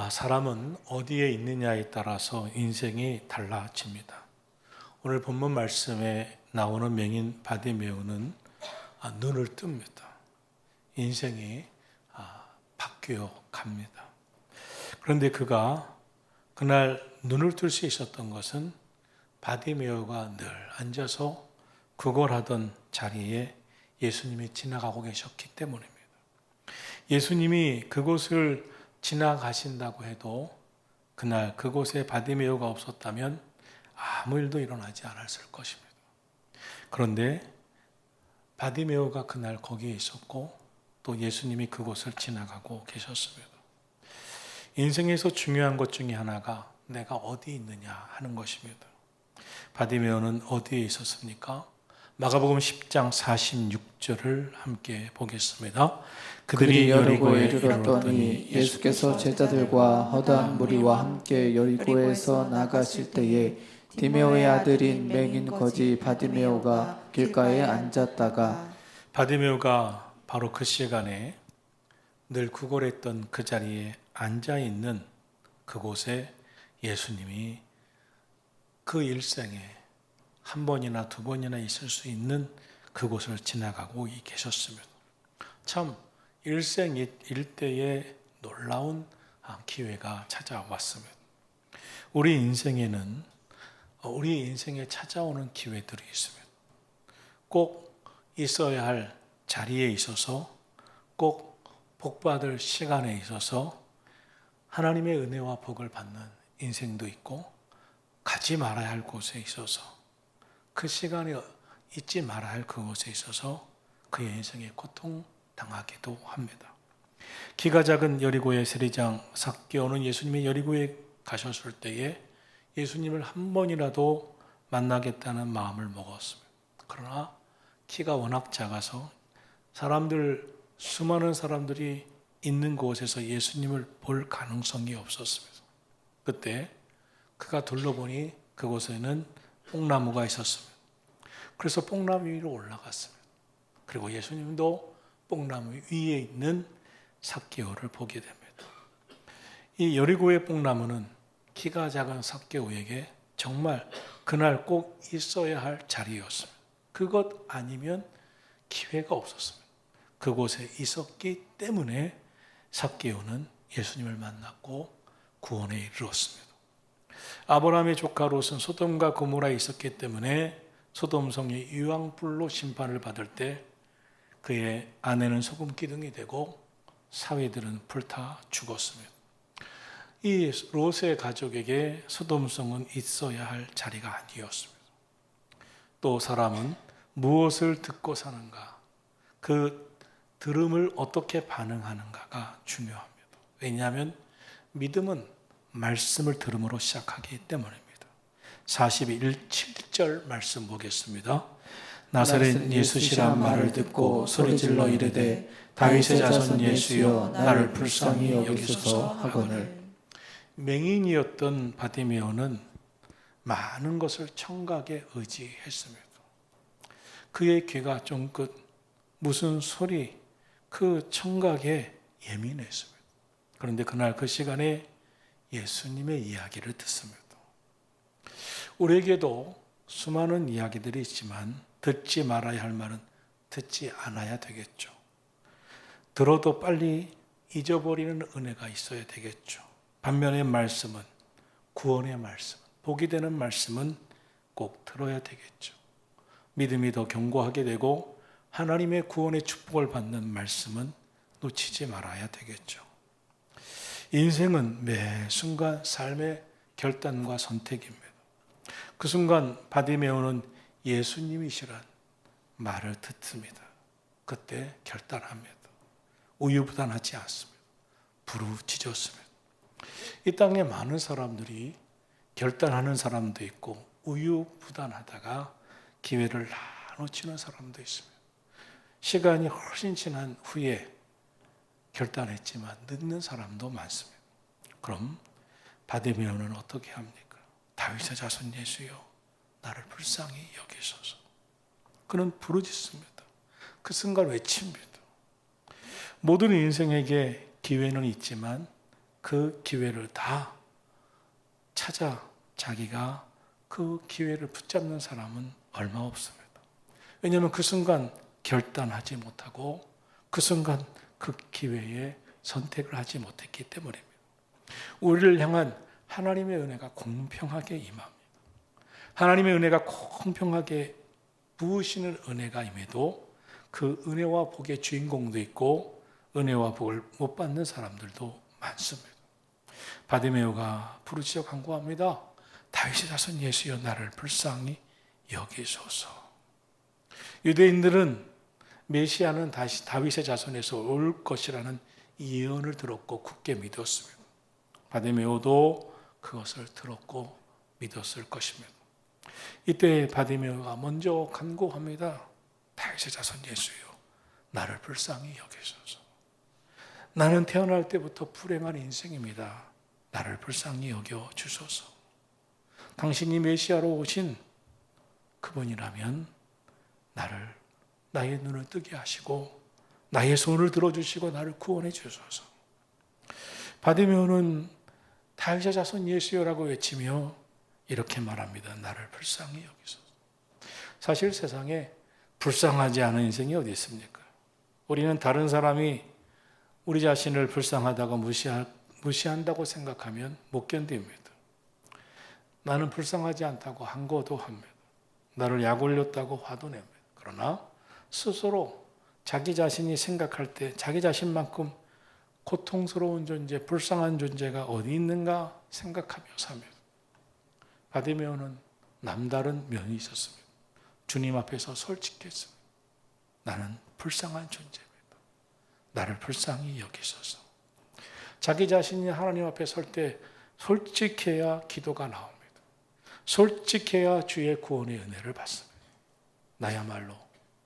사람은 어디에 있느냐에 따라서 인생이 달라집니다. 오늘 본문 말씀에 나오는 맹인 바디메오는 눈을 뜹니다. 인생이 바뀌어 갑니다. 그런데 그가 그날 눈을 뜰 수 있었던 것은 바디메오가 늘 앉아서 구걸하던 자리에 예수님이 지나가고 계셨기 때문입니다. 예수님이 그곳을 지나가신다고 해도 그날 그곳에 바디메오가 없었다면 아무 일도 일어나지 않았을 것입니다. 그런데 바디메오가 그날 거기에 있었고 또 예수님이 그곳을 지나가고 계셨습니다. 인생에서 중요한 것 중에 하나가 내가 어디 있느냐 하는 것입니다. 바디메오는 어디에 있었습니까? 마가복음 10장 46절을 함께 보겠습니다. 그들이 여리고에 이르렀더니 예수께서 제자들과 허다한 무리와 함께 여리고에서 나가실 때에 디메오의 아들인 맹인 거지 바디메오가 길가에 앉았다가 바디메오가 바로 그 시간에 늘 구걸했던 그 자리에 앉아있는 그곳에 예수님이 그 일생에 한 번이나 두 번이나 있을 수 있는 그곳을 지나가고 계셨습니다. 참 일생 일대의 놀라운 기회가 찾아왔습니다. 우리 인생에는 우리 인생에 찾아오는 기회들이 있습니다. 꼭 있어야 할 자리에 있어서 꼭 복받을 시간에 있어서 하나님의 은혜와 복을 받는 인생도 있고 가지 말아야 할 곳에 있어서 그 시간에 잊지 말아야 할 그곳에 있어서 그의 인생에 고통당하기도 합니다. 키가 작은 여리고의 세리장 삭개오는 예수님이 여리고에 가셨을 때에 예수님을 한 번이라도 만나겠다는 마음을 먹었습니다. 그러나 키가 워낙 작아서 수많은 사람들이 있는 곳에서 예수님을 볼 가능성이 없었습니다. 그때 그가 둘러보니 그곳에는 뽕나무가 있었습니다. 그래서 뽕나무 위로 올라갔습니다. 그리고 예수님도 뽕나무 위에 있는 삭개오를 보게 됩니다. 이 여리고의 뽕나무는 키가 작은 삭개오에게 정말 그날 꼭 있어야 할 자리였습니다. 그것 아니면 기회가 없었습니다. 그곳에 있었기 때문에 삭개오는 예수님을 만났고 구원에 이르렀습니다. 아브라함의 조카 롯은 소돔과 고모라에 있었기 때문에 소돔 성이 유황불로 심판을 받을 때 그의 아내는 소금 기둥이 되고 사위들은 불타 죽었습니다. 이 롯의 가족에게 소돔 성은 있어야 할 자리가 아니었습니다. 또 사람은 무엇을 듣고 사는가, 그 들음을 어떻게 반응하는가가 중요합니다. 왜냐하면 믿음은 말씀을 들음으로 시작하기 때문입니다. 41:7절 말씀 보겠습니다. 나사렛 예수시란 말을 듣고 소리질러 이르되 다윗의 자손 예수여 나를 불쌍히 여기소서 하거늘. 맹인이었던 바디메오는 많은 것을 청각에 의지했습니다. 그의 귀가 쫑긋 무슨 소리 그 청각에 예민했습니다. 그런데 그날 그 시간에 예수님의 이야기를 듣습니다. 우리에게도 수많은 이야기들이 있지만 듣지 말아야 할 말은 듣지 않아야 되겠죠. 들어도 빨리 잊어버리는 은혜가 있어야 되겠죠. 반면에 말씀은, 구원의 말씀, 복이 되는 말씀은 꼭 들어야 되겠죠. 믿음이 더 견고하게 되고 하나님의 구원의 축복을 받는 말씀은 놓치지 말아야 되겠죠. 인생은 매 순간 삶의 결단과 선택입니다. 그 순간 바디메오는 예수님이시란 말을 듣습니다. 그때 결단합니다. 우유부단하지 않습니다. 부르짖었습니다. 이 땅에 많은 사람들이 결단하는 사람도 있고 우유부단하다가 기회를 다 놓치는 사람도 있습니다. 시간이 훨씬 지난 후에 결단했지만 늦는 사람도 많습니다. 그럼 바디메오는 어떻게 합니까? 다윗의 자손 예수여 나를 불쌍히 여기소서. 그는 부르짖습니다. 그 순간 외칩니다. 모든 인생에게 기회는 있지만 그 기회를 다 찾아 자기가 그 기회를 붙잡는 사람은 얼마 없습니다. 왜냐하면 그 순간 결단하지 못하고 그 순간 그 기회에 선택을 하지 못했기 때문입니다. 우리를 향한 하나님의 은혜가 공평하게 임합니다. 하나님의 은혜가 공평하게 부으시는 은혜가 임해도 그 은혜와 복의 주인공도 있고 은혜와 복을 못 받는 사람들도 많습니다. 바디메오가 부르짖어 간구합니다. 다윗의 자손 예수여 나를 불쌍히 여기소서. 유대인들은 메시아는 다시 다윗의 자손에서 올 것이라는 예언을 들었고 굳게 믿었습니다. 바디메오도 그것을 들었고 믿었을 것입니다. 이때 바디메오가 먼저 간구합니다. 다윗의 자손 예수여 나를 불쌍히 여기소서. 나는 태어날 때부터 불행한 인생입니다. 나를 불쌍히 여겨 주소서. 당신이 메시아로 오신 그분이라면 나의 눈을 뜨게 하시고 나의 손을 들어주시고 나를 구원해 주소서. 바디메오는 다윗의 자손 예수여라고 외치며 이렇게 말합니다. 나를 불쌍히 여기소서. 사실 세상에 불쌍하지 않은 인생이 어디 있습니까? 우리는 다른 사람이 우리 자신을 불쌍하다고 무시한다고 생각하면 못 견딥니다. 나는 불쌍하지 않다고 항거도 합니다. 나를 약 올렸다고 화도 냅니다. 그러나 스스로 자기 자신이 생각할 때 자기 자신만큼 고통스러운 존재, 불쌍한 존재가 어디 있는가 생각하며 삽니다. 바디메오는 남다른 면이 있었습니다. 주님 앞에서 솔직했습니다. 나는 불쌍한 존재입니다. 나를 불쌍히 여기소서. 자기 자신이 하나님 앞에 설 때 솔직해야 기도가 나옵니다. 솔직해야 주의 구원의 은혜를 받습니다. 나야말로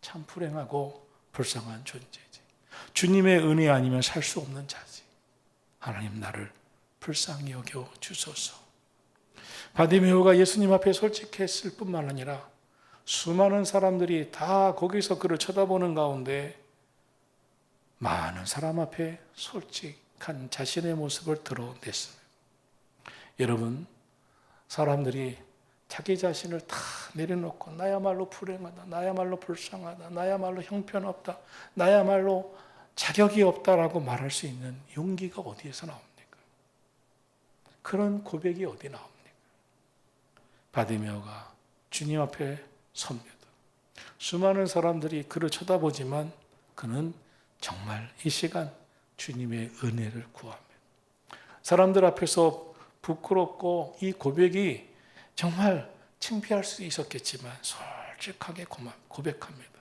참 불행하고 불쌍한 존재지. 주님의 은혜 아니면 살 수 없는 자지. 하나님 나를 불쌍히 여겨 주소서. 바디메오가 예수님 앞에 솔직했을 뿐만 아니라 수많은 사람들이 다 거기서 그를 쳐다보는 가운데 많은 사람 앞에 솔직한 자신의 모습을 드러냈습니다. 여러분, 사람들이 자기 자신을 다 내려놓고 나야말로 불행하다, 나야말로 불쌍하다, 나야말로 형편없다, 나야말로 자격이 없다라고 말할 수 있는 용기가 어디에서 나옵니까? 그런 고백이 어디 나옵니까? 바디메오가 주님 앞에 섭니다. 수많은 사람들이 그를 쳐다보지만 그는 정말 이 시간 주님의 은혜를 구합니다. 사람들 앞에서 부끄럽고 이 고백이 정말 창피할 수 있었겠지만 솔직하게 고백합니다.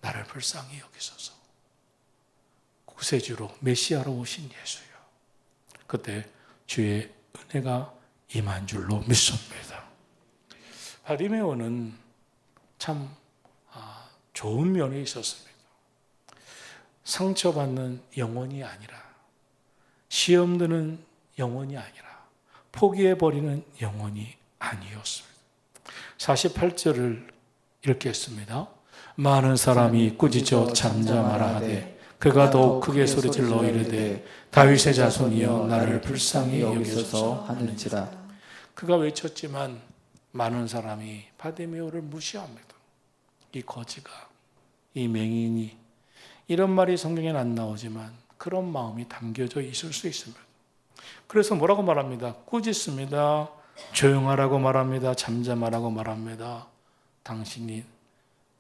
나를 불쌍히 여기소서. 구세주로 메시아로 오신 예수여. 그때 주의 은혜가 임한 줄로 믿습니다. 바디메오는 참 좋은 면이 있었습니다. 상처받는 영혼이 아니라 시험 드는 영혼이 아니라 포기해버리는 영혼이 아니었습니다. 48절을 읽겠습니다. 많은 사람이 꾸짖어 잠잠하라 하되 그가 더욱 크게 소리질러 이르되 다윗의 자손이여 나를 불쌍히 여기소서 하는지라. 그가 외쳤지만 많은 사람이 바디메오를 무시합니다. 이 거지가, 이 맹인이, 이런 말이 성경에는 안 나오지만 그런 마음이 담겨져 있을 수 있습니다. 그래서 뭐라고 말합니다? 꾸짖습니다. 조용하라고 말합니다. 잠잠하라고 말합니다. 당신이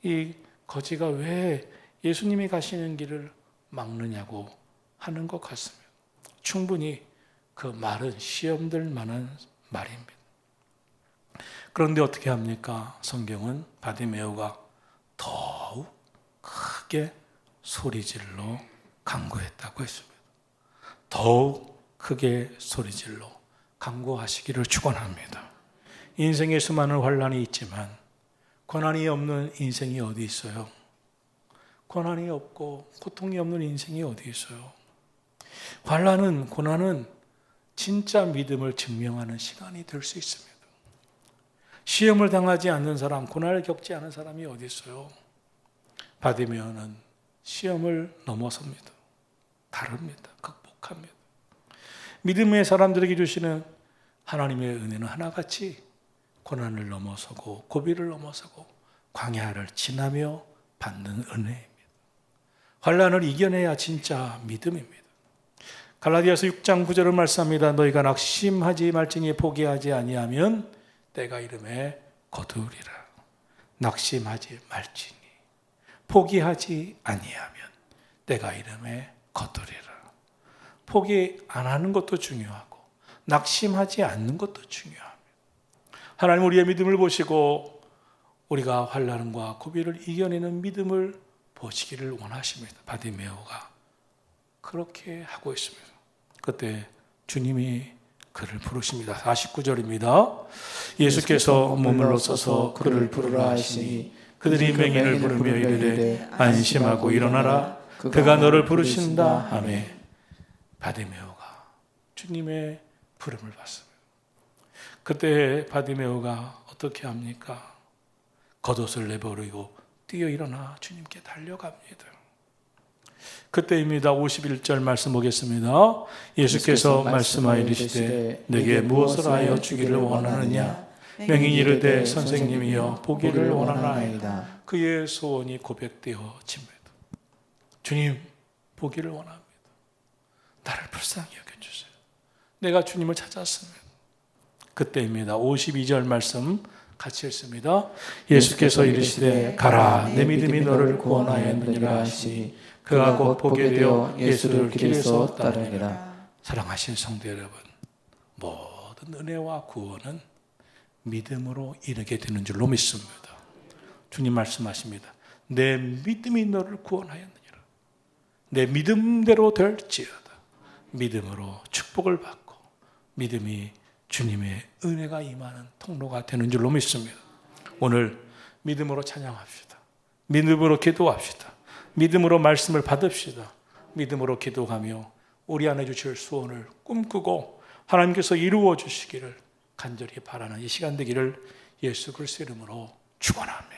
이 거지가 왜 예수님이 가시는 길을 막느냐고 하는 것 같습니다. 충분히 그 말은 시험될 만한 말입니다. 그런데 어떻게 합니까? 성경은 바디메오가 더욱 크게 소리질러 간구했다고 했습니다. 더욱 크게 소리질러 간구하시기를 축원합니다. 인생에 수많은 환난이 있지만 고난이 없는 인생이 어디 있어요? 고난이 없고 고통이 없는 인생이 어디 있어요? 환난은, 고난은 진짜 믿음을 증명하는 시간이 될 수 있습니다. 시험을 당하지 않는 사람, 고난을 겪지 않은 사람이 어디 있어요? 바디메오는 시험을 넘어섭니다. 다릅니다. 극복합니다. 믿음의 사람들에게 주시는 하나님의 은혜는 하나같이 고난을 넘어서고 고비를 넘어서고 광야를 지나며 받는 은혜입니다. 환난을 이겨내야 진짜 믿음입니다. 갈라디아서 6장 9절을 말씀합니다. 너희가 낙심하지 말지니 포기하지 아니하면 때가 이름에 거두리라. 낙심하지 말지니 포기하지 아니하면 때가 이름에 거두리라. 포기 안 하는 것도 중요하고 낙심하지 않는 것도 중요합니다. 하나님 우리의 믿음을 보시고 우리가 환난과 고비를 이겨내는 믿음을 보시기를 원하십니다. 바디메오가 그렇게 하고 있습니다. 그때 주님이 그를 부르십니다. 49절입니다. 예수께서 머물러 서서 그를 부르라 하시니 그들이 맹인을 부르며 이르되 안심하고 일어나라 그가 너를 부르신다 하매 바디메오가 주님의 부름을 받습니다. 그때 바디메오가 어떻게 합니까? 겉옷을 내버리고 뛰어 일어나 주님께 달려갑니다. 그때입니다. 51절 말씀 보겠습니다. 예수께서 말씀하여 이르시되 내게 무엇을 하여 주기를 원하느냐? 맹인이 이르되 선생님이여 보기를 원하나이다. 그의 소원이 고백되어집니다. 주님 보기를 원합니다. 나를 불쌍히 여겨주세요. 내가 주님을 찾았습니다. 그때입니다. 52절 말씀 같이 읽습니다. 예수께서 이르시되 가라 내 믿음이 너를 구원하였느니라 하시니 그가 곧 보게 되어 예수를 길에서 따르니라. 사랑하신 성도 여러분, 모든 은혜와 구원은 믿음으로 이르게 되는 줄로 믿습니다. 주님 말씀하십니다. 내 믿음이 너를 구원하였느니라. 내 믿음대로 될지어다. 믿음으로 축복을 받고 믿음이 주님의 은혜가 임하는 통로가 되는 줄로 믿습니다. 오늘 믿음으로 찬양합시다. 믿음으로 기도합시다. 믿음으로 말씀을 받읍시다. 믿음으로 기도하며 우리 안에 주실 소원을 꿈꾸고 하나님께서 이루어 주시기를 간절히 바라는 이 시간 되기를 예수 그리스도의 이름으로 축원합니다.